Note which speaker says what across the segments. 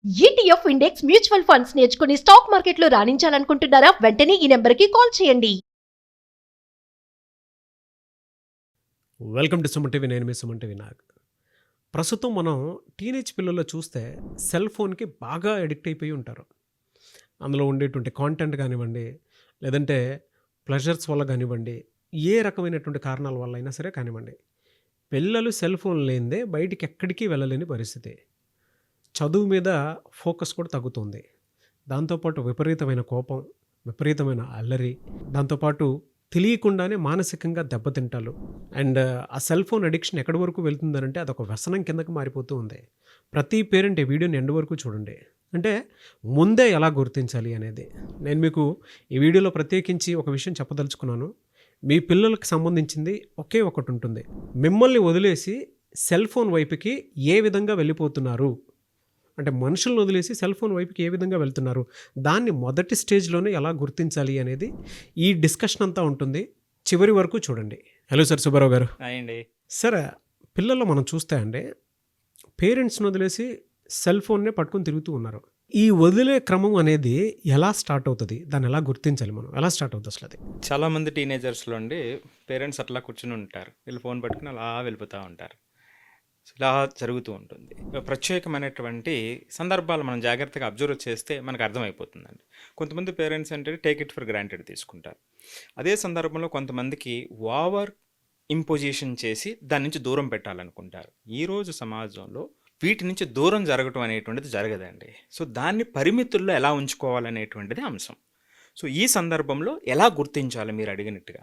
Speaker 1: ETF index mutual funds నేర్చుకుని stock మార్కెట్లో రాణించాలనుకుంటున్నారా? వెంటనే ఈ నెంబర్కి కాల్ చేయండి.
Speaker 2: Welcome to Suman TV. నేను మీ సుమన్ టీవీ నాగ్. ప్రస్తుతం మనం టీనేజ్ పిల్లల్లో చూస్తే సెల్ ఫోన్కి బాగా అడిక్ట్ అయిపోయి ఉంటారు. అందులో ఉండేటువంటి కాంటెంట్ కానివ్వండి, లేదంటే ప్లెజర్స్ వల్ల కానివ్వండి, ఏ రకమైనటువంటి కారణాల వల్ల అయినా సరే కానివ్వండి, పిల్లలు సెల్ ఫోన్ లేనిదే బయటికి ఎక్కడికి వెళ్ళలేని పరిస్థితి. చదువు మీద ఫోకస్ కూడా తగ్గుతుంది. దాంతోపాటు విపరీతమైన కోపం, విపరీతమైన అల్లరి, దాంతోపాటు తెలియకుండానే మానసికంగా దెబ్బతింటాలు. అండ్ ఆ సెల్ ఫోన్ అడిక్షన్ ఎక్కడి వరకు వెళ్తుందనంటే అదొక వ్యసనం కిందకి మారిపోతూ ఉంది. ప్రతి పేరెంట్ ఈ వీడియోని ఎండ్ వరకు చూడండి. అంటే ముందే ఎలా గుర్తించాలి అనేది నేను మీకు ఈ వీడియోలో ప్రత్యేకించి ఒక విషయం చెప్పదలుచుకున్నాను. మీ పిల్లలకు సంబంధించింది ఒకే ఒకటి ఉంటుంది. మిమ్మల్ని వదిలేసి సెల్ ఫోన్ వైపుకి ఏ విధంగా వెళ్ళిపోతున్నారు, అంటే మనుషులను వదిలేసి సెల్ ఫోన్ వైపుకి ఏ విధంగా వెళ్తున్నారు, దాన్ని మొదటి స్టేజ్లోనే ఎలా గుర్తించాలి అనేది ఈ డిస్కషన్ అంతా ఉంటుంది. చివరి వరకు చూడండి. హలో సార్, సుబ్బారావు గారు.
Speaker 3: అండి.
Speaker 2: సార్, పిల్లల్లో మనం చూస్తే అండి పేరెంట్స్ని వదిలేసి సెల్ ఫోన్నే పట్టుకొని తిరుగుతూ ఉన్నారు. ఈ వదిలే క్రమం అనేది ఎలా స్టార్ట్ అవుతుంది, దాన్ని ఎలా గుర్తించాలి, మనం ఎలా స్టార్ట్ అవుతుంది అసలు అది?
Speaker 3: చాలామంది టీనేజర్స్లో అండి పేరెంట్స్ అట్లా కూర్చుని ఉంటారు, వీళ్ళు ఫోన్ పట్టుకుని అలా వెళ్ళిపోతూ ఉంటారు. ఇలా జరుగుతూ ఉంటుంది. ప్రత్యేకమైనటువంటి సందర్భాలు మనం జాగ్రత్తగా అబ్జర్వ్ చేస్తే మనకు అర్థమైపోతుందండి. కొంతమంది పేరెంట్స్ అంటే టేక్ ఇట్ ఫర్ గ్రాంటెడ్ తీసుకుంటారు. అదే సందర్భంలో కొంతమందికి ఓవర్ ఇంపోజిషన్ చేసి దాని నుంచి దూరం పెట్టాలనుకుంటారు. ఈరోజు సమాజంలో వీటి నుంచి దూరం జరగటం అనేటువంటిది జరగదండి. సో దాన్ని పరిమితుల్లో ఎలా ఉంచుకోవాలనేటువంటిది అంశం. సో ఈ సందర్భంలో ఎలా గుర్తించాలి మీరు అడిగినట్టుగా.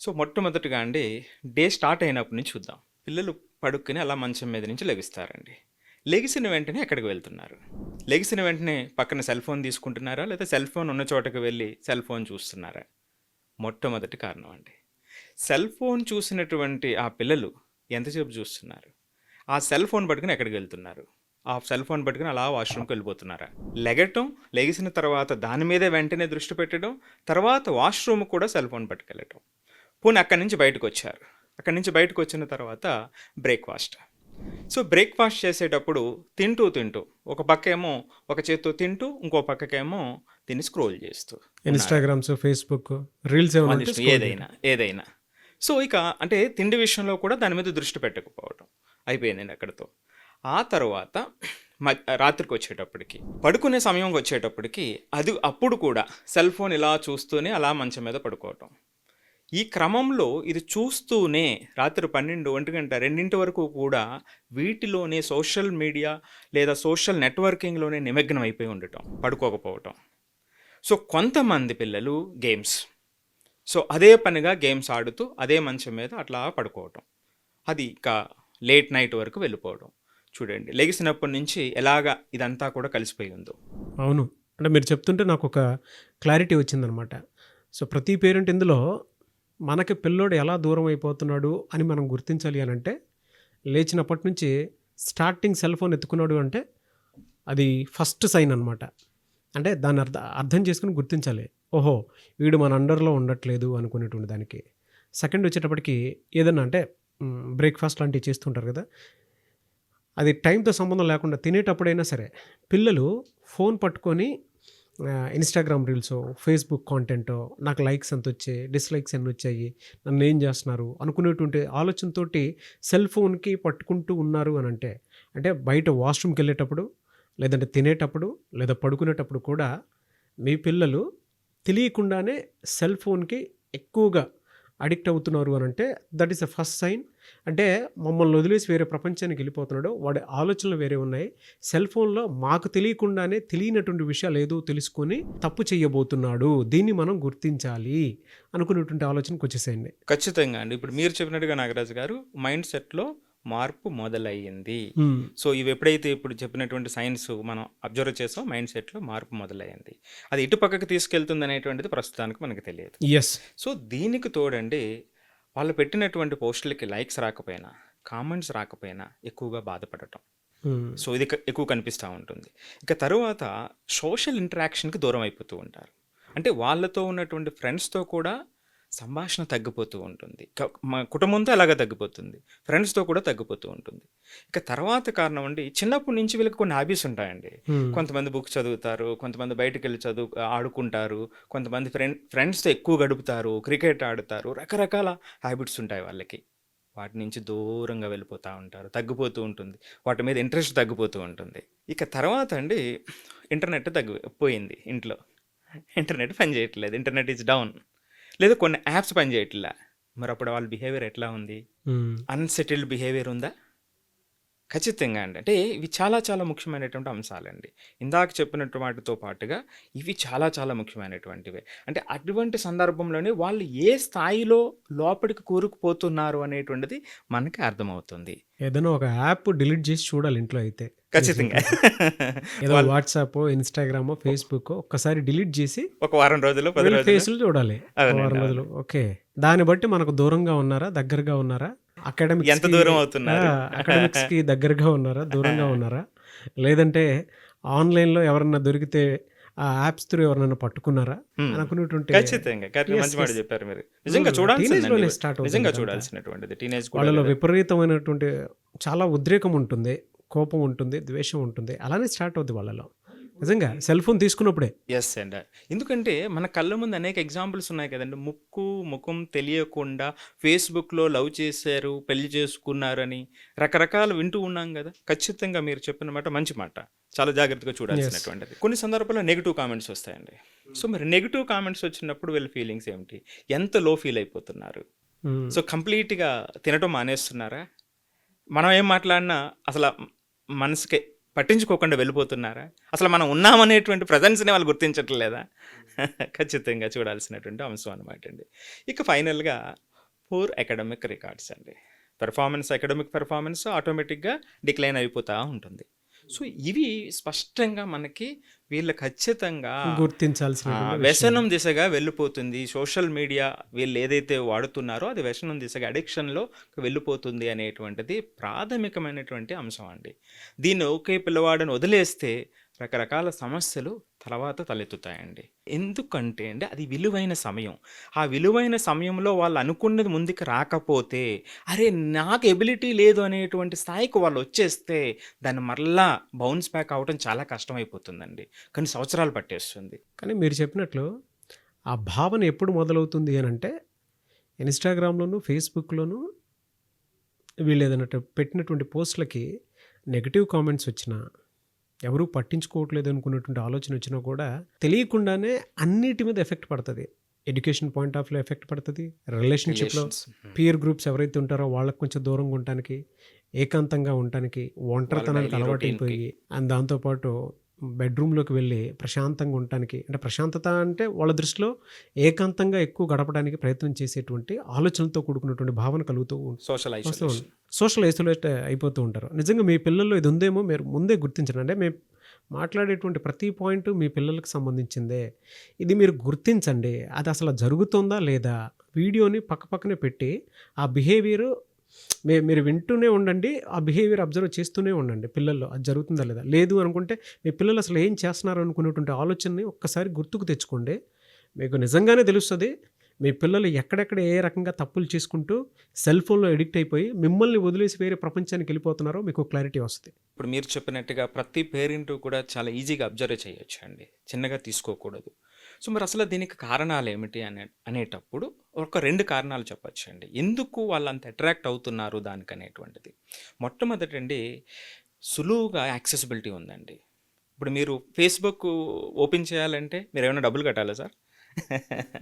Speaker 3: సో మొట్టమొదటిగా అండి, డే స్టార్ట్ అయినప్పటి నుంచి చూద్దాం. పిల్లలు పడుక్కుని అలా మంచం మీద నుంచి లెగిస్తారండి. లెగిసిన వెంటనే ఎక్కడికి వెళ్తున్నారు? లెగిసిన వెంటనే పక్కన సెల్ ఫోన్ తీసుకుంటున్నారా, లేదా సెల్ ఫోన్ ఉన్న చోటకి వెళ్ళి సెల్ ఫోన్ చూస్తున్నారా? మొట్టమొదటి కారణం అండి. సెల్ ఫోన్ చూసినటువంటి ఆ పిల్లలు ఎంతసేపు చూస్తున్నారు? ఆ సెల్ ఫోన్ పట్టుకుని ఎక్కడికి వెళ్తున్నారు? ఆ సెల్ ఫోన్ పట్టుకుని అలా వాష్రూమ్కి వెళ్ళిపోతున్నారా? లెగటం, లెగిసిన తర్వాత దాని మీదే వెంటనే దృష్టి పెట్టడం, తర్వాత వాష్రూమ్ కూడా సెల్ ఫోన్ పట్టుకెళ్ళటం. పోనీ అక్కడి నుంచి బయటకు వచ్చారు. అక్కడి నుంచి బయటకు వచ్చిన తర్వాత బ్రేక్ఫాస్ట్. సో బ్రేక్ఫాస్ట్ చేసేటప్పుడు తింటూ ఒక పక్క ఏమో ఒక చేత్తో తింటూ, ఇంకో పక్కకేమో దీన్ని స్క్రోల్ చేస్తూ
Speaker 2: ఇన్స్టాగ్రామ్స్, ఫేస్బుక్, రీల్స్
Speaker 3: ఏదైనా. సో ఇక అంటే తిండి విషయంలో కూడా దాని మీద దృష్టి పెట్టకపోవటం అయిపోయిందండి అక్కడితో. ఆ తర్వాత రాత్రికి వచ్చేటప్పటికి, పడుకునే సమయంకి వచ్చేటప్పటికి అప్పుడు కూడా సెల్ ఫోన్ ఇలా చూస్తూనే అలా మంచం మీద పడుకోవటం. ఈ క్రమంలో ఇది చూస్తూనే రాత్రి 12, 1 గంట, 2 వరకు కూడా వీటిలోనే సోషల్ మీడియా లేదా సోషల్ నెట్వర్కింగ్లోనే నిమగ్నం అయిపోయి ఉండటం, పడుకోకపోవటం. సో కొంతమంది పిల్లలు గేమ్స్, సో అదే పనిగా గేమ్స్ ఆడుతూ అదే మంచం మీద అట్లా పడుకోవటం, అది ఇక లేట్ నైట్ వరకు వెళ్ళిపోవడం. చూడండి, లెగిసినప్పటి నుంచి ఎలాగా ఇదంతా కూడా కలిసిపోయి ఉందో.
Speaker 2: అవును, అంటే మీరు చెప్తుంటే నాకు ఒక క్లారిటీ వచ్చిందనమాట. సో ప్రతి పేరెంట్ ఇందులో మనకి పిల్లోడు ఎలా దూరం అయిపోతున్నాడు అని మనం గుర్తించాలి అని అంటే, లేచినప్పటి నుంచి స్టార్టింగ్ సెల్ ఫోన్ ఎత్తుకున్నాడు అంటే అది ఫస్ట్ సైన్ అనమాట. అంటే దాన్ని అర్థం చేసుకుని గుర్తించాలి. ఓహో, వీడు మన అండర్లో ఉండట్లేదు అనుకునేటువంటి దానికి. సెకండ్ వచ్చేటప్పటికి ఏదన్నా అంటే బ్రేక్ఫాస్ట్ లాంటివి చేస్తుంటారు కదా, అది టైంతో సంబంధం లేకుండా తినేటప్పుడైనా సరే పిల్లలు ఫోన్ పట్టుకొని ఇన్స్టాగ్రామ్ రీల్సో, ఫేస్బుక్ కాంటెంటో, నాకు లైక్స్ ఎంత వచ్చాయి, డిస్లైక్స్ ఎన్ని వచ్చాయి, నన్ను ఏం చేస్తున్నారు అనుకునేటువంటి ఆలోచనతోటి సెల్ ఫోన్కి పట్టుకుంటూ ఉన్నారు అని అంటే బయట వాష్రూమ్కి వెళ్ళేటప్పుడు, లేదంటే తినేటప్పుడు, లేదా పడుకునేటప్పుడు కూడా మీ పిల్లలు తెలియకుండానే సెల్ ఫోన్కి ఎక్కువగా అడిక్ట్ అవుతున్నారు అని అంటే that is the first sign. అంటే మమ్మల్ని వదిలేసి వేరే ప్రపంచానికి వెళ్ళిపోతున్నాడు, వాడి ఆలోచనలు వేరే ఉన్నాయి, సెల్ ఫోన్లో మాకు తెలియకుండానే తెలియనటువంటి విషయాలు ఏదో తెలుసుకొని తప్పు చేయబోతున్నాడు, దీన్ని మనం గుర్తించాలి అనుకునేటువంటి ఆలోచనకు వచ్చేసేయండి.
Speaker 3: ఖచ్చితంగా అండి. ఇప్పుడు మీరు చెప్పినట్టుగా నాగరాజు గారు, మైండ్ సెట్లో మార్పు మొదలయ్యింది. సో ఇవి ఎప్పుడైతే ఇప్పుడు చెప్పినటువంటి సైన్స్ మనం అబ్జర్వ్ చేసాం, మైండ్ సెట్లో మార్పు మొదలయ్యింది. అది ఇటు పక్కకి తీసుకెళ్తుంది అనేటువంటిది ప్రస్తుతానికి మనకు తెలియదు.
Speaker 2: ఎస్.
Speaker 3: సో దీనికి తోడండి, వాళ్ళు పెట్టినటువంటి పోస్టులకి లైక్స్ రాకపోయినా, కామెంట్స్ రాకపోయినా ఎక్కువగా బాధపడటం. సో ఇది ఎక్కువ కనిపిస్తూ ఉంటుంది. ఇక తరువాత సోషల్ ఇంటరాక్షన్కి దూరం అయిపోతూ ఉంటారు. అంటే వాళ్ళతో ఉన్నటువంటి ఫ్రెండ్స్తో కూడా సంభాషణ తగ్గిపోతూ ఉంటుంది. మా కుటుంబంతో అలాగే తగ్గిపోతుంది, ఫ్రెండ్స్తో కూడా తగ్గిపోతూ ఉంటుంది. ఇక తర్వాత కారణం అండి, చిన్నప్పటి నుంచి వీళ్ళకి కొన్ని హాబీస్ ఉంటాయండి. కొంతమంది బుక్ చదువుతారు, కొంతమంది బయటకు వెళ్ళి ఆడుకుంటారు, కొంతమంది ఫ్రెండ్స్తో ఎక్కువ గడుపుతారు, క్రికెట్ ఆడుతారు, రకరకాల హ్యాబిట్స్ ఉంటాయి వాళ్ళకి. వాటి నుంచి దూరంగా వెళ్ళిపోతూ ఉంటారు, తగ్గిపోతూ ఉంటుంది, వాటి మీద ఇంట్రెస్ట్ తగ్గిపోతూ ఉంటుంది. ఇక తర్వాత అండి, ఇంటర్నెట్ తగ్గిపోయింది ఇంట్లో, ఇంటర్నెట్ పని చేయట్లేదు, ఇంటర్నెట్ ఈజ్ డౌన్, లేదా కొన్ని యాప్స్ పని చేయట్లే. మరి అప్పుడు వాళ్ళ బిహేవియర్ ఎట్లా ఉంది? అన్సెటిల్డ్ బిహేవియర్ ఉందా? ఖచ్చితంగా అండి. అంటే ఇవి చాలా చాలా ముఖ్యమైనటువంటి అంశాలండి. ఇందాక చెప్పినట్టు వాటితో పాటుగా ఇవి చాలా చాలా ముఖ్యమైనటువంటివే. అంటే అటువంటి సందర్భంలోనే వాళ్ళు ఏ స్థాయిలో లోపలికి కూరుకుపోతున్నారు అనేటువంటిది మనకి అర్థమవుతుంది.
Speaker 2: ఏదైనా ఒక యాప్ డిలీట్ చేసి చూడాలి ఇంట్లో అయితే.
Speaker 3: ఖచ్చితంగా
Speaker 2: ఏదో వాట్సాప్, ఇన్స్టాగ్రామ్, ఫేస్బుక్ ఒక్కసారి డిలీట్ చేసి
Speaker 3: ఒక వారం రోజులు 10 రోజులు
Speaker 2: ఫేస్లు చూడాలి.
Speaker 3: అవునండి,
Speaker 2: వారం రోజులు. ఓకే, దాన్ని బట్టి మనకు దూరంగా ఉన్నారా, దగ్గరగా ఉన్నారా, అకాడమిక్స్
Speaker 3: ఎంత దూరం అవుతున్నారు?
Speaker 2: అకాడమిక్స్ కి దగ్గరగా ఉన్నారా, దూరంగా ఉన్నారా, లేదంటే ఆన్లైన్లో ఎవరన్నా దొరికితే ఆ యాప్స్ త్రూ ఎవరన్నా పట్టుకున్నారా అనుకునేటువంటి
Speaker 3: ఖచ్చితంగా కరెక్ట్, మంచి మాట చెప్పారు మీరు. నిజంగా
Speaker 2: టీనేజ్లోనే స్టార్ట్
Speaker 3: నిజంగా
Speaker 2: అవుతుంది.
Speaker 3: చూడాల్సినటువంటిది టీనేజ్
Speaker 2: వాళ్ళలో విపరీతమైనటువంటి చాలా ఉద్రేకం ఉంటుంది, కోపం ఉంటుంది, ద్వేషం ఉంటుంది, అలానే స్టార్ట్ అవుతుంది వాళ్ళలో. నిజంగా సెల్ ఫోన్ తీసుకున్నప్పుడే.
Speaker 3: ఎస్ అండి. ఎందుకంటే మన కళ్ళ ముందు అనేక ఎగ్జాంపుల్స్ ఉన్నాయి కదండి. ముఖం తెలియకుండా ఫేస్బుక్లో లవ్ చేశారు, పెళ్లి చేసుకున్నారని రకరకాలు వింటూ ఉన్నాం కదా. ఖచ్చితంగా మీరు చెప్పిన మాట మంచి మాట, చాలా జాగ్రత్తగా చూడాల్సినటువంటిది. కొన్ని సందర్భాల్లో నెగిటివ్ కామెంట్స్ వస్తాయండి. సో మరి నెగిటివ్ కామెంట్స్ వచ్చినప్పుడు వీళ్ళ ఫీలింగ్స్ ఏమిటి, ఎంత లో ఫీల్ అయిపోతున్నారు? సో కంప్లీట్గా తినటం మానేస్తున్నారా? మనం ఏం మాట్లాడినా అసలు మనసుకే పట్టించుకోకుండా వెళ్ళిపోతున్నారా? అసలు మనం ఉన్నామనేటువంటి ప్రజెన్స్ని వాళ్ళు గుర్తించట్లేదా? ఖచ్చితంగా చూడాల్సినటువంటి అంశం అనమాట అండి. ఇక ఫైనల్గా పూర్ అకాడమిక్ రికార్డ్స్ అండి. అకాడమిక్ పెర్ఫార్మెన్స్ ఆటోమేటిక్గా డిక్లైన్ అయిపోతూ ఉంటుంది. సో ఇవి స్పష్టంగా మనకి వీళ్ళు ఖచ్చితంగా
Speaker 2: గుర్తించాల్సిన
Speaker 3: వ్యసనం దిశగా వెళ్ళిపోతుంది. సోషల్ మీడియా వీళ్ళు ఏదైతే వాడుతున్నారో అది వ్యసనం దిశగా, అడిక్షన్లో వెళ్ళిపోతుంది అనేటువంటిది ప్రాథమికమైనటువంటి అంశం అండి. దీన్ని ఒకే పిల్లవాడిని వదిలేస్తే రకరకాల సమస్యలు తర్వాత తలెత్తుతాయండి. ఎందుకంటే అండి అది విలువైన సమయం. ఆ విలువైన సమయంలో వాళ్ళు అనుకున్నది ముందుకు రాకపోతే, అరే నాకు ఎబిలిటీ లేదు అనేటువంటి స్థాయికి వాళ్ళు వచ్చేస్తే దాన్ని మరలా బౌన్స్ బ్యాక్ అవడం చాలా కష్టమైపోతుందండి. కొన్ని సంవత్సరాలు పట్టేస్తుంది.
Speaker 2: కానీ మీరు చెప్పినట్లు ఆ భావన ఎప్పుడు మొదలవుతుంది అని అంటే, ఇన్స్టాగ్రామ్లోను, ఫేస్బుక్లోను వీళ్ళు ఏదైనా పెట్టినటువంటి పోస్టులకి నెగిటివ్ కామెంట్స్ వచ్చినా, ఎవరూ పట్టించుకోవట్లేదు అనుకున్నటువంటి ఆలోచన వచ్చినా కూడా తెలియకుండానే అన్నిటి మీద ఎఫెక్ట్ పడుతుంది. Education point of view effect పడుతుంది, రిలేషన్షిప్లో పీర్ గ్రూప్స్ ఎవరైతే ఉంటారో వాళ్ళకి కొంచెం దూరంగా ఉండటానికి, ఏకాంతంగా ఉండటానికి, ఒంటరితనానికి అలవాటైపోయి, అండ్ దాంతోపాటు బెడ్రూమ్లోకి వెళ్ళి ప్రశాంతంగా ఉండటానికి, అంటే ప్రశాంతత అంటే వాళ్ళ దృష్టిలో ఏకాంతంగా ఎక్కువ గడపడానికి ప్రయత్నం చేసేటువంటి ఆలోచనలతో కూడుకున్నటువంటి భావన కలుగుతూ సోషల్ ఐసోలేట్ అయిపోతూ ఉంటారు. నిజంగా మీ పిల్లల్లో ఇది ఉందేమో మీరు ముందే గుర్తించండి. అంటే మేము మాట్లాడేటువంటి ప్రతి పాయింట్ మీ పిల్లలకు సంబంధించిందే, ఇది మీరు గుర్తించండి. అది అసలు జరుగుతుందా లేదా, వీడియోని పక్కనే పెట్టి ఆ బిహేవియర్ మీరు వింటూనే ఉండండి, ఆ బిహేవియర్ అబ్జర్వ్ చేస్తూనే ఉండండి పిల్లల్లో. అది జరుగుతుందా లేదా, లేదు అనుకుంటే మీ పిల్లలు అసలు ఏం చేస్తున్నారు అనుకునేటువంటి ఆలోచనని ఒక్కసారి గుర్తుకు తెచ్చుకోండి. మీకు నిజంగానే తెలుస్తుంది మీ పిల్లలు ఎక్కడెక్కడ ఏ రకంగా తప్పులు చేసుకుంటూ సెల్ ఫోన్లో ఎడిక్ట్ అయిపోయి మిమ్మల్ని వదిలేసి వేరే ప్రపంచానికి వెళ్ళిపోతున్నారో మీకు క్లారిటీ వస్తుంది.
Speaker 3: ఇప్పుడు మీరు చెప్పినట్టుగా ప్రతి పేరెంట్ కూడా చాలా ఈజీగా అబ్జర్వ్ చేయొచ్చు అండి, చిన్నగా తీసుకోకూడదు. సో మరి అసలు దీనికి కారణాలు ఏమిటి అనేటప్పుడు ఒక 2 కారణాలు చెప్పచ్చు అండి, ఎందుకు వాళ్ళు అంత అట్రాక్ట్ అవుతున్నారు దానికి అనేటువంటిది. మొట్టమొదటండి, సులువుగా యాక్సెసిబిలిటీ ఉందండి. ఇప్పుడు మీరు ఫేస్బుక్ ఓపెన్ చేయాలంటే మీరు ఏమైనా డబ్బులు కట్టాలా సార్?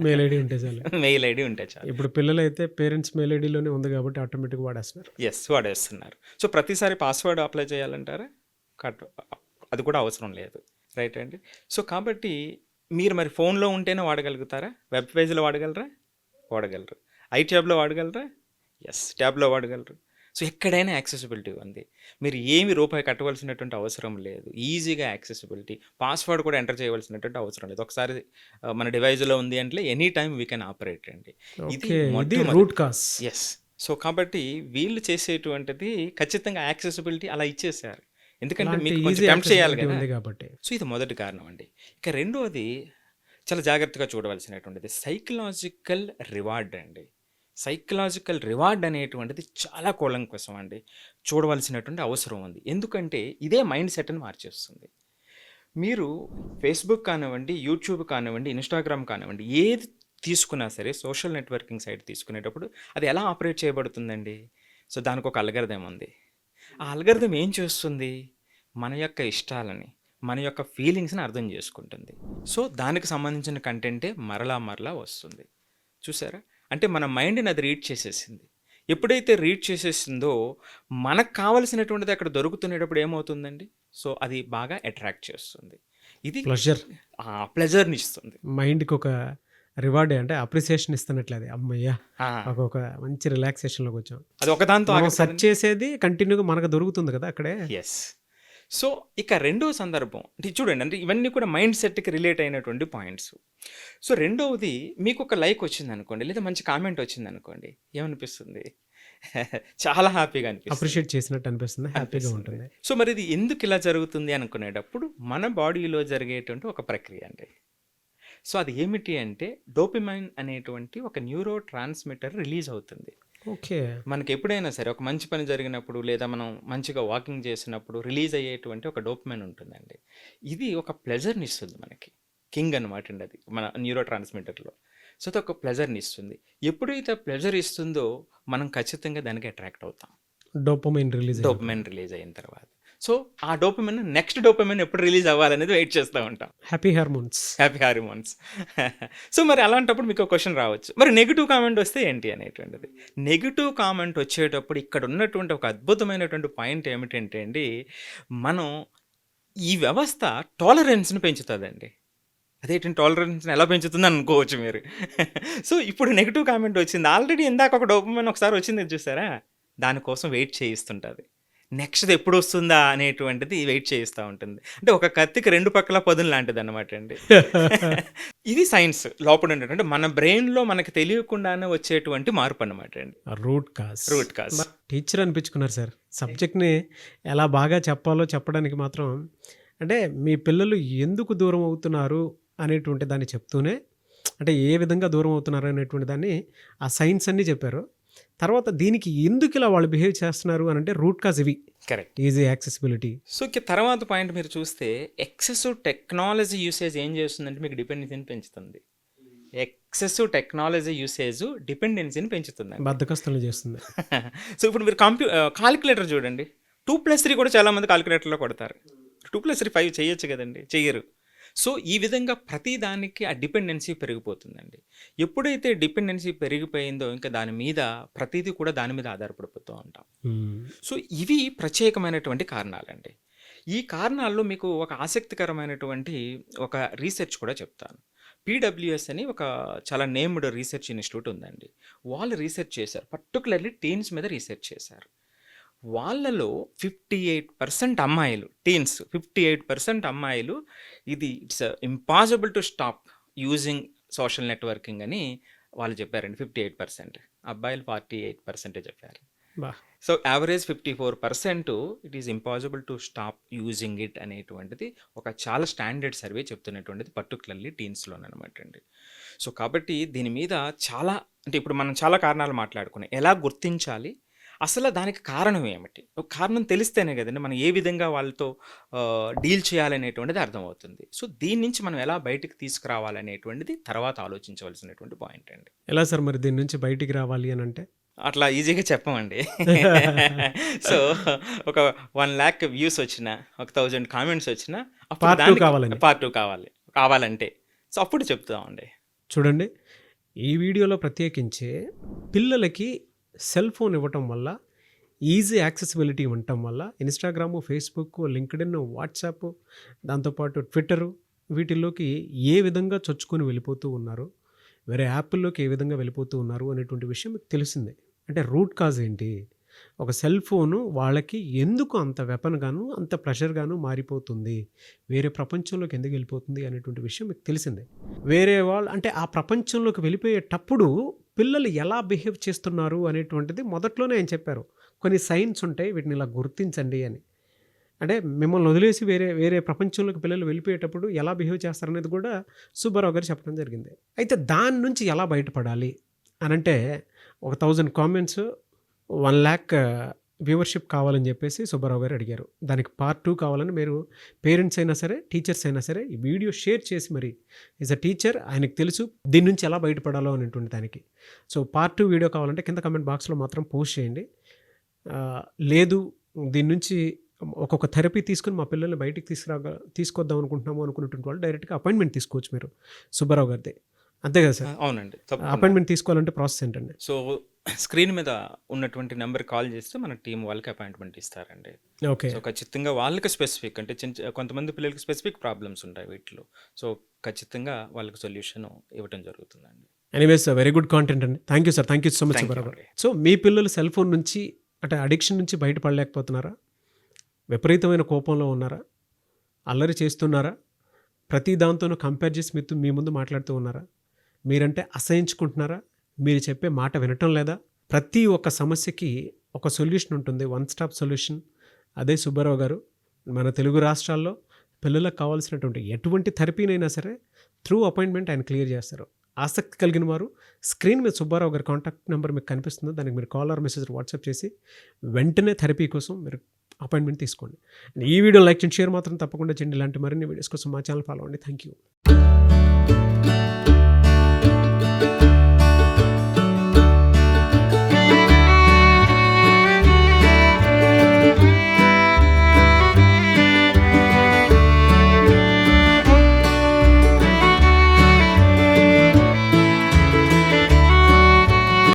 Speaker 2: మెయిల్ ఐడి ఉంటే చాలు.
Speaker 3: మెయిల్ ఐడి ఉంటే చాలు.
Speaker 2: ఇప్పుడు పిల్లలు అయితే పేరెంట్స్ మెయిల్ ఐడిలోనే ఉంది కాబట్టి ఆటోమేటిక్గా వాడేస్తున్నారు.
Speaker 3: వాడేస్తున్నారు. సో ప్రతిసారి పాస్వర్డ్ అప్లై చేయాలంటారా? అది కూడా అవసరం లేదు, రైట్ అండి. సో కాబట్టి మీరు మరి ఫోన్లో ఉంటేనే వాడగలుగుతారా? వెబ్ పేజ్లో వాడగలరా? వాడగలరు. ట్యాబ్లో వాడగలరా? ట్యాబ్లో వాడగలరు. సో ఎక్కడైనా యాక్సెసిబిలిటీ ఉంది. మీరు ఏమి రూపాయి కట్టవలసినటువంటి అవసరం లేదు, ఈజీగా యాక్సెసిబిలిటీ. పాస్వర్డ్ కూడా ఎంటర్ చేయవలసినటువంటి అవసరం లేదు. ఒకసారి మన డివైజ్లో ఉంది అంటే any time we can operate అండి.
Speaker 2: ఇది రూట్ కాజ్.
Speaker 3: సో కాబట్టి వీళ్ళు చేసేటువంటిది ఖచ్చితంగా యాక్సెసిబిలిటీ అలా ఇచ్చేసారు, ఎందుకంటే మీకు కొంచెం టెంప్ట్ చేయాలి కదా కాబట్టి. సో ఇది మొదటి కారణం అండి. ఇక రెండోది, చాలా జాగ్రత్తగా చూడవలసినటువంటిది సైకలాజికల్ రివార్డ్ అండి. సైకలాజికల్ రివార్డ్ అనేటువంటిది చాలా కూలంకషం అండి, చూడవలసినటువంటి అవసరం ఉంది. ఎందుకంటే ఇదే మైండ్ సెట్ని మార్చేస్తుంది. మీరు ఫేస్బుక్ కానివ్వండి, యూట్యూబ్ కానివ్వండి, ఇన్స్టాగ్రామ్ కానివ్వండి, ఏది తీసుకున్నా సరే సోషల్ నెట్వర్కింగ్ సైట్ తీసుకునేటప్పుడు అది ఎలా ఆపరేట్ చేయబడుతుందండి? సో దానికి ఒక అల్గరిథం ఉంది. ఆ అల్గరిథం ఏం చేస్తుంది? మన యొక్క ఇష్టాలని, మన యొక్క ఫీలింగ్స్ని అర్థం చేసుకుంటుంది. సో దానికి సంబంధించిన కంటెంటే మరలా మరలా వస్తుంది. చూసారా? అంటే మన మైండ్ని అది రీడ్ చేసేసింది. ఎప్పుడైతే రీడ్ చేసేసిందో మనకు కావలసినటువంటిది అక్కడ దొరుకుతునేటప్పుడు ఏమవుతుందండి? సో అది బాగా అట్రాక్ట్ చేస్తుంది. ఇది ప్లెజర్ని ఇస్తుంది.
Speaker 2: మైండ్కి ఒక రివార్డ్ అంటే అప్రిసియేషన్ ఇస్తున్నట్లు. అది అమ్మయ్యా ఒక మంచి రిలాక్సేషన్లోకి వచ్చాం.
Speaker 3: అది ఒకదాంతో
Speaker 2: సెర్చ్ చేసేది కంటిన్యూగా మనకు దొరుకుతుంది కదా అక్కడే.
Speaker 3: ఎస్. సో ఇక రెండో సందర్భం అంటే చూడండి, అంటే ఇవన్నీ కూడా మైండ్ సెట్కి రిలేట్ అయినటువంటి పాయింట్స్. సో రెండవది, మీకు ఒక లైక్ వచ్చింది అనుకోండి, లేదా మంచి కామెంట్ వచ్చింది అనుకోండి, ఏమనిపిస్తుంది? చాలా హ్యాపీగా అనిపిస్తుంది,
Speaker 2: అప్రిషియేట్ చేసినట్టు అనిపిస్తుంది, హ్యాపీగా ఉంటుంది.
Speaker 3: సో మరి ఇది ఎందుకు ఇలా జరుగుతుంది అనుకునేటప్పుడు మన బాడీలో జరిగేటువంటి ఒక ప్రక్రియ అండి. సో అది ఏమిటి అంటే డోపమైన్ అనేటువంటి ఒక న్యూరో ట్రాన్స్మిటర్ రిలీజ్ అవుతుంది.
Speaker 2: ఓకే.
Speaker 3: మనకి ఎప్పుడైనా సరే ఒక మంచి పని జరిగినప్పుడు, లేదా మనం మంచిగా వాకింగ్ చేసినప్పుడు రిలీజ్ అయ్యేటువంటి ఒక డోపమైన్ ఉంటుందండి. ఇది ఒక ప్లెజర్ని ఇస్తుంది మనకి. కింగ్ అనమాట అండి అది మన న్యూరో ట్రాన్స్మిటర్లో. సో అది ఒక ప్లెజర్ని ఇస్తుంది. ఎప్పుడైతే ప్లెజర్ ఇస్తుందో మనం ఖచ్చితంగా దానికి అట్రాక్ట్ అవుతాం.
Speaker 2: డోపమైన్
Speaker 3: రిలీజ్ అయిన తర్వాత సో ఆ డోపమైన్ నెక్స్ట్ డోపమైన్ ఎప్పుడు రిలీజ్ అవ్వాలనేది వెయిట్ చేస్తూ ఉంటాం.
Speaker 2: Happy hormones.
Speaker 3: సో మరి అలాంటప్పుడు మీకు ఒక క్వశ్చన్ రావచ్చు, మరి నెగిటివ్ కామెంట్ వస్తే ఏంటి అనేటువంటిది. నెగిటివ్ కామెంట్ వచ్చేటప్పుడు ఇక్కడ ఉన్నటువంటి ఒక అద్భుతమైనటువంటి పాయింట్ ఏమిటంటే అండి, మనం ఈ వ్యవస్థ టాలరెన్స్ని పెంచుతుందండి. అదేంటి టాలరెన్స్ని ఎలా పెంచుతుంది అనుకోవచ్చు మీరు. సో ఇప్పుడు నెగిటివ్ కామెంట్ వచ్చింది, ఆల్రెడీ ఇందాక ఒక డోపమైన్ ఒకసారి వచ్చింది చూసారా, దానికోసం వెయిట్ చేయిస్తుంటుంది. నెక్స్ట్ ఎప్పుడు వస్తుందా అనేటువంటిది వెయిట్ చేయిస్తూ ఉంటుంది. అంటే ఒక కత్తికి రెండు పక్కల పదును లాంటిది అనమాట అండి. ఇది సైన్స్ లోపల ఉండేటువంటి మన బ్రెయిన్లో మనకి తెలియకుండానే వచ్చేటువంటి మార్పు అనమాట అండి.
Speaker 2: Root cause. టీచర్ అనిపించుకున్నారు సార్. సబ్జెక్ట్ని ఎలా బాగా చెప్పాలో చెప్పడానికి మాత్రం, అంటే మీ పిల్లలు ఎందుకు దూరం అవుతున్నారు అనేటువంటి దాన్ని చెప్తూనే, అంటే ఏ విధంగా దూరం అవుతున్నారు అనేటువంటి దాన్ని ఆ సైన్స్ అన్నీ చెప్పారు. తర్వాత దీనికి ఎందుకు ఇలా వాళ్ళు బిహేవ్ చేస్తున్నారు అని అంటే రూట్ కాజ్ ఇవి.
Speaker 3: కరెక్ట్.
Speaker 2: Easy accessibility.
Speaker 3: సో ఇక తర్వాత పాయింట్ మీరు చూస్తే ఎక్సెసివ్ టెక్నాలజీ యూసేజ్ ఏం చేస్తుందంటే మీకు డిపెండెన్సీని పెంచుతుంది. ఎక్సెసివ్ టెక్నాలజీ యూసేజ్ డిపెండెన్సీని పెంచుతుంది,
Speaker 2: బద్ధకస్తులు చేస్తుంది.
Speaker 3: సో ఇప్పుడు మీరు కాలిక్యులేటర్ చూడండి, 2+3 కూడా చాలామంది కాలిక్యులేటర్లో కొడతారు. 2+3 5 చేయొచ్చు కదండి, చెయ్యరు. సో ఈ విధంగా ప్రతి దానికి ఆ డిపెండెన్సీ పెరిగిపోతుందండి. ఎప్పుడైతే డిపెండెన్సీ పెరిగిపోయిందో ఇంకా దాని మీద ప్రతిదీ కూడా దాని మీద ఆధారపడిపోతూ ఉంటాం. సో ఇవి ప్రత్యేకమైనటువంటి కారణాలండి. ఈ కారణాల్లో మీకు ఒక ఆసక్తికరమైనటువంటి ఒక రీసెర్చ్ కూడా చెప్తాను. PWS అని ఒక చాలా నేమ్డ్ రీసెర్చ్ ఇన్స్టిట్యూట్ ఉందండి. వాళ్ళు రీసెర్చ్ చేశారు, పర్టికులర్లీ టీన్స్ మీద రీసెర్చ్ చేశారు. వాళ్ళలో 58% అమ్మాయిలు, టీన్స్ 58% అమ్మాయిలు ఇది it's impossible to stop using social networking అని వాళ్ళు చెప్పారండి. 58%, అబ్బాయిలు 48% చెప్పారు. So average 54% it is impossible to stop using it అనేటువంటిది ఒక చాలా స్టాండర్డ్ సర్వే చెప్తున్నటువంటిది, పర్టికులర్లీ టీన్స్లోనమాట అండి. సో కాబట్టి దీని మీద చాలా, అంటే ఇప్పుడు మనం చాలా కారణాలు మాట్లాడుకున్నాం. ఎలా గుర్తించాలి, అసలు దానికి కారణం ఏమిటి, ఒక కారణం తెలిస్తేనే కదండి మనం ఏ విధంగా వాళ్ళతో డీల్ చేయాలనేటువంటిది అర్థమవుతుంది. సో దీని నుంచి మనం ఎలా బయటికి తీసుకురావాలనేటువంటిది తర్వాత ఆలోచించవలసినటువంటి పాయింట్ అండి.
Speaker 2: ఎలా సార్ మరి దీని నుంచి బయటికి రావాలి అని అంటే?
Speaker 3: అట్లా ఈజీగా చెప్పమండి. సో ఒక 1 lakh వ్యూస్ వచ్చినా, ఒక 1000 కామెంట్స్ వచ్చినా
Speaker 2: పార్ట్
Speaker 3: 2 కావాలంటే సో అప్పుడు చెప్తామండి.
Speaker 2: చూడండి, ఈ వీడియోలో ప్రత్యేకించి పిల్లలకి సెల్ ఫోన్ ఇవ్వటం వల్ల, ఈజీ యాక్సెసిబిలిటీ ఉండటం వల్ల ఇన్స్టాగ్రాము, ఫేస్బుక్, లింక్డ్ఇన్, వాట్సాప్, దాంతోపాటు ట్విట్టరు, వీటిల్లోకి ఏ విధంగా చొచ్చుకొని వెళ్ళిపోతూ ఉన్నారు, వేరే యాప్ల్లోకి ఏ విధంగా వెళ్ళిపోతూ ఉన్నారు అనేటువంటి విషయం మీకు తెలిసిందే. అంటే రూట్ కాజ్ ఏంటి, ఒక సెల్ ఫోను వాళ్ళకి ఎందుకు అంత వెపన్గాను అంత ప్రెషర్గాను మారిపోతుంది, వేరే ప్రపంచంలోకి ఎందుకు వెళ్ళిపోతుంది అనేటువంటి విషయం మీకు తెలిసిందే. వేరే వాళ్ళు అంటే ఆ ప్రపంచంలోకి వెళ్ళిపోయేటప్పుడు పిల్లలు ఎలా బిహేవ్ చేస్తున్నారు అనేటువంటిది మొదట్లోనే ఆయన చెప్పారు. కొన్ని సైన్స్ ఉంటాయి, వీటిని ఇలా గుర్తించండి అని. అంటే మిమ్మల్ని వదిలేసి వేరే వేరే ప్రపంచంలోకి పిల్లలు వెళ్ళిపోయేటప్పుడు ఎలా బిహేవ్ చేస్తారనేది కూడా సుబ్బారావు గారు చెప్పడం జరిగింది. అయితే దాని నుంచి ఎలా బయటపడాలి అనంటే, ఒక 1000 కామెంట్స్ 1,00,000 వ్యూవర్షిప్ కావాలని చెప్పేసి సుబ్బారావు గారు అడిగారు. దానికి పార్ట్ 2 కావాలని మీరు పేరెంట్స్ అయినా సరే, టీచర్స్ అయినా సరే ఈ వీడియో షేర్ చేసి, మరి ఈజ్ అ టీచర్, ఆయనకు తెలుసు దీని నుంచి ఎలా బయటపడాలో అనేటువంటి దానికి. సో పార్ట్ 2 వీడియో కావాలంటే కింద కమెంట్ బాక్స్లో మాత్రం పోస్ట్ చేయండి. లేదు దీని నుంచి ఒక్కొక్క థెరపీ తీసుకుని మా పిల్లల్ని బయటికి తీసుకొద్దాం అనుకుంటున్నాము అనుకున్నటువంటి వాళ్ళు డైరెక్ట్గా అపాయింట్మెంట్ తీసుకోవచ్చు మీరు సుబ్బారావు గారిది. అంతే కదా సార్?
Speaker 3: అవునండి, తప్పకుండా.
Speaker 2: అపాయింట్మెంట్ తీసుకోవాలంటే ప్రాసెస్ ఏంటండి?
Speaker 3: సో స్క్రీన్ మీద ఉన్నటువంటి నెంబర్ కాల్ చేస్తే మన టీం వాళ్ళకి అపాయింట్మెంట్ ఇస్తారండి.
Speaker 2: ఓకే.
Speaker 3: సో ఖచ్చితంగా వాళ్ళకి స్పెసిఫిక్ అంటే కొంతమంది పిల్లలకి స్పెసిఫిక్ ప్రాబ్లమ్స్ ఉంటాయి వీటిలో. సో ఖచ్చితంగా వాళ్ళకి సొల్యూషన్ ఇవ్వడం జరుగుతుందండి.
Speaker 2: ఎనీవేస్ వెరీ గుడ్ కాంటెంట్ అండి. Thank you sir, thank you so much
Speaker 3: Thank you
Speaker 2: Subbarao గారు.
Speaker 3: అండి.
Speaker 2: సో మీ పిల్లలు సెల్ ఫోన్ నుంచి అంటే అడిక్షన్ నుంచి బయటపడలేకపోతున్నారా? విపరీతమైన కోపంలో ఉన్నారా? అల్లరి చేస్తున్నారా? ప్రతి దాంతోనూ కంపేర్ చేసి మీ ముందు మాట్లాడుతూ ఉన్నారా? మీరంటే అసహించుకుంటున్నారా? మీరు చెప్పే మాట వినటం లేదా? ప్రతి ఒక్క సమస్యకి ఒక సొల్యూషన్ ఉంటుంది, వన్ స్టాప్ సొల్యూషన్. అదే సుబ్బారావు గారు. మన తెలుగు రాష్ట్రాల్లో పిల్లలకు కావాల్సినటువంటి ఎటువంటి థెరపీనైనా సరే త్రూ అపాయింట్మెంట్ ఆయన క్లియర్ చేస్తారు. ఆసక్తి కలిగిన వారు స్క్రీన్ మీద సుబ్బారావు గారి కాంటాక్ట్ నెంబర్ మీకు కనిపిస్తుంది, దానికి మీరు కాల్ ఆర్ మెసేజ్ వాట్సాప్ చేసి వెంటనే థెరపీ కోసం మీరు అపాయింట్మెంట్ తీసుకోండి. ఈ వీడియో లైక్ చేయండి, షేర్ మాత్రం తప్పకుండా చేయండి. ఇలాంటి మరిన్ని వీడియోస్ కోసం మా ఛానల్ ఫాలో అవ్వండి. Thank you.